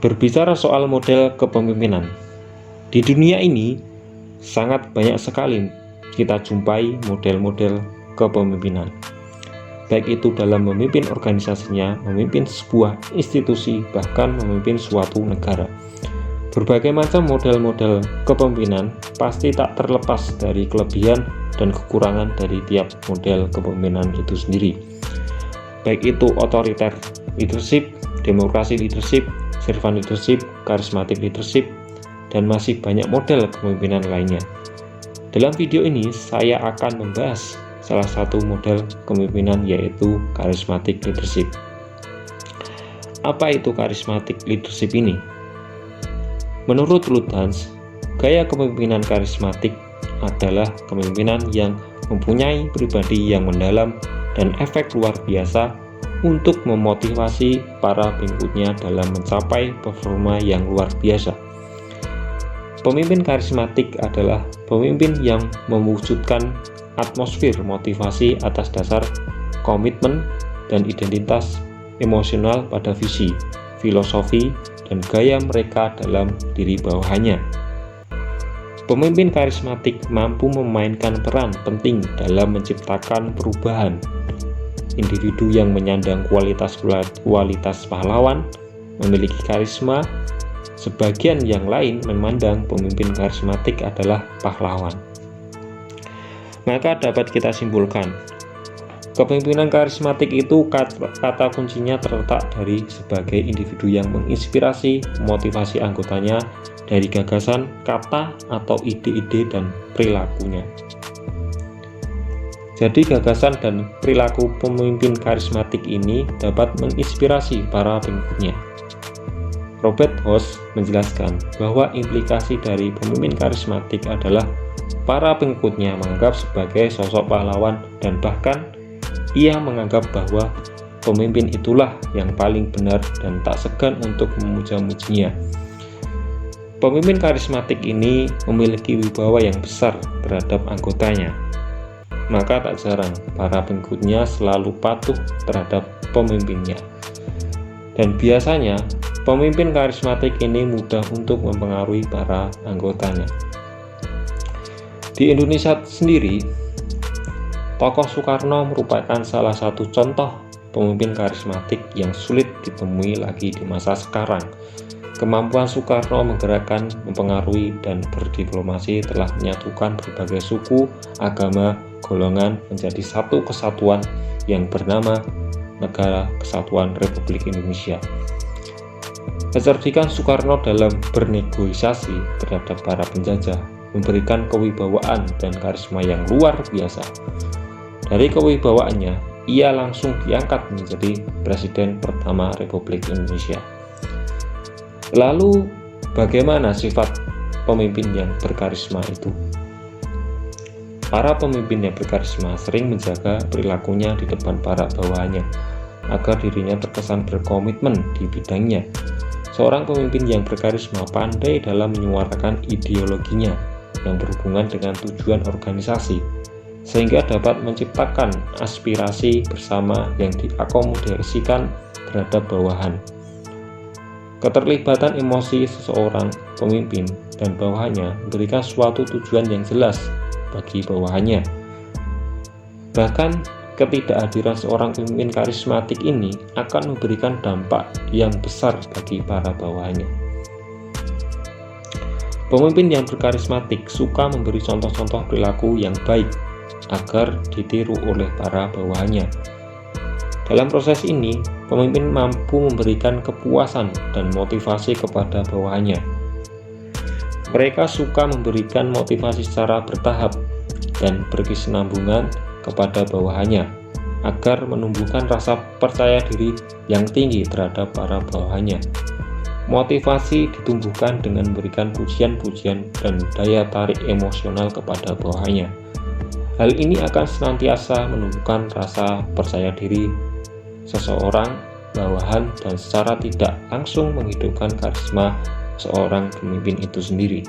Berbicara soal model kepemimpinan, di dunia ini sangat banyak sekali kita jumpai model-model kepemimpinan, baik itu dalam memimpin organisasinya, memimpin sebuah institusi, bahkan memimpin suatu negara. Berbagai macam model-model kepemimpinan pasti tak terlepas dari kelebihan dan kekurangan dari tiap model kepemimpinan itu sendiri, baik itu otoriter leadership, demokrasi leadership, servant leadership, charismatic leadership, dan masih banyak model kepemimpinan lainnya. Dalam video ini saya akan membahas salah satu model kepemimpinan, yaitu charismatic leadership. Apa itu charismatic leadership ini? Menurut Luthans, gaya kepemimpinan karismatik adalah kepemimpinan yang mempunyai pribadi yang mendalam dan efek luar biasa untuk memotivasi para pengikutnya dalam mencapai performa yang luar biasa. Pemimpin karismatik adalah pemimpin yang mewujudkan atmosfer motivasi atas dasar komitmen dan identitas emosional pada visi, filosofi, dan gaya mereka dalam diri bawahannya. Pemimpin karismatik mampu memainkan peran penting dalam menciptakan perubahan. Individu yang menyandang kualitas pahlawan memiliki karisma. Sebagian yang lain memandang pemimpin karismatik adalah pahlawan. Maka dapat kita simpulkan, kepemimpinan karismatik itu kata kuncinya terletak dari sebagai individu yang menginspirasi, memotivasi anggotanya dari gagasan, kata, atau ide-ide dan perilakunya. Jadi gagasan dan perilaku pemimpin karismatik ini dapat menginspirasi para pengikutnya. Robert Hoss menjelaskan bahwa implikasi dari pemimpin karismatik adalah para pengikutnya menganggap sebagai sosok pahlawan, dan bahkan ia menganggap bahwa pemimpin itulah yang paling benar dan tak segan untuk memuja-mujinya. Pemimpin karismatik ini memiliki wibawa yang besar terhadap anggotanya. Maka tak jarang para pengikutnya selalu patuh terhadap pemimpinnya. Dan biasanya pemimpin karismatik ini mudah untuk mempengaruhi para anggotanya. Di Indonesia sendiri, tokoh Soekarno merupakan salah satu contoh pemimpin karismatik yang sulit ditemui lagi di masa sekarang. Kemampuan Soekarno menggerakkan, mempengaruhi, dan berdiplomasi telah menyatukan berbagai suku, agama, golongan menjadi satu kesatuan yang bernama Negara Kesatuan Republik Indonesia. Kecerdikan Soekarno dalam bernegosiasi terhadap para penjajah memberikan kewibawaan dan karisma yang luar biasa. Dari kewibawaannya, ia langsung diangkat menjadi Presiden pertama Republik Indonesia. Lalu, bagaimana sifat pemimpin yang berkarisma itu? Para pemimpin yang berkarisma sering menjaga perilakunya di depan para bawahannya agar dirinya terkesan berkomitmen di bidangnya. Seorang pemimpin yang berkarisma pandai dalam menyuarakan ideologinya yang berhubungan dengan tujuan organisasi, sehingga dapat menciptakan aspirasi bersama yang diakomodasikan terhadap bawahan. Keterlibatan emosi seseorang pemimpin dan bawahannya memberikan suatu tujuan yang jelas bagi bawahannya. Bahkan ketidakhadiran seorang pemimpin karismatik ini akan memberikan dampak yang besar bagi para bawahannya. Pemimpin yang berkarismatik suka memberi contoh-contoh perilaku yang baik agar ditiru oleh para bawahannya. Dalam proses ini, pemimpin mampu memberikan kepuasan dan motivasi kepada bawahannya. Mereka suka memberikan motivasi secara bertahap dan berkesinambungan kepada bawahannya agar menumbuhkan rasa percaya diri yang tinggi terhadap para bawahannya. Motivasi ditumbuhkan dengan memberikan pujian-pujian dan daya tarik emosional kepada bawahannya. Hal ini akan senantiasa menumbuhkan rasa percaya diri seseorang bawahan dan secara tidak langsung menghidupkan karisma seorang pemimpin itu sendiri.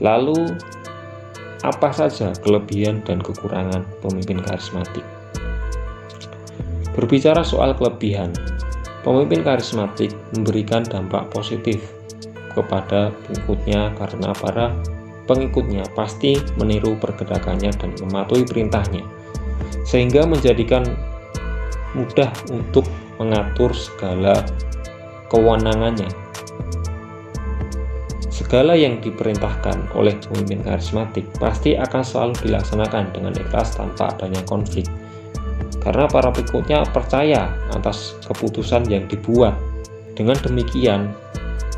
Lalu, apa saja kelebihan dan kekurangan pemimpin karismatik? Berbicara soal kelebihan, Pemimpin karismatik memberikan dampak positif kepada pengikutnya karena para pengikutnya pasti meniru pergerakannya dan mematuhi perintahnya, sehingga menjadikan mudah untuk mengatur segala kewenangannya. Segala yang diperintahkan oleh pemimpin karismatik pasti akan selalu dilaksanakan dengan ikhlas tanpa adanya konflik, karena para pengikutnya percaya atas keputusan yang dibuat. Dengan demikian,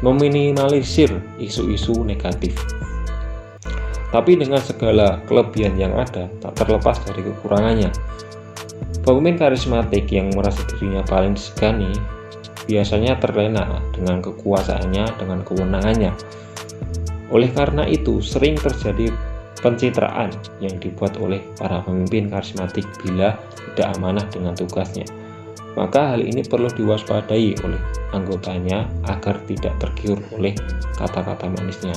meminimalisir isu-isu negatif. Tapi dengan segala kelebihan yang ada, tak terlepas dari kekurangannya. Pemimpin karismatik yang merasa dirinya paling disegani biasanya terlena dengan kekuasaannya, dengan kewenangannya. Oleh karena itu, sering terjadi pencitraan yang dibuat oleh para pemimpin karismatik bila tidak amanah dengan tugasnya. Maka hal ini perlu diwaspadai oleh anggotanya agar tidak tergiur oleh kata-kata manisnya.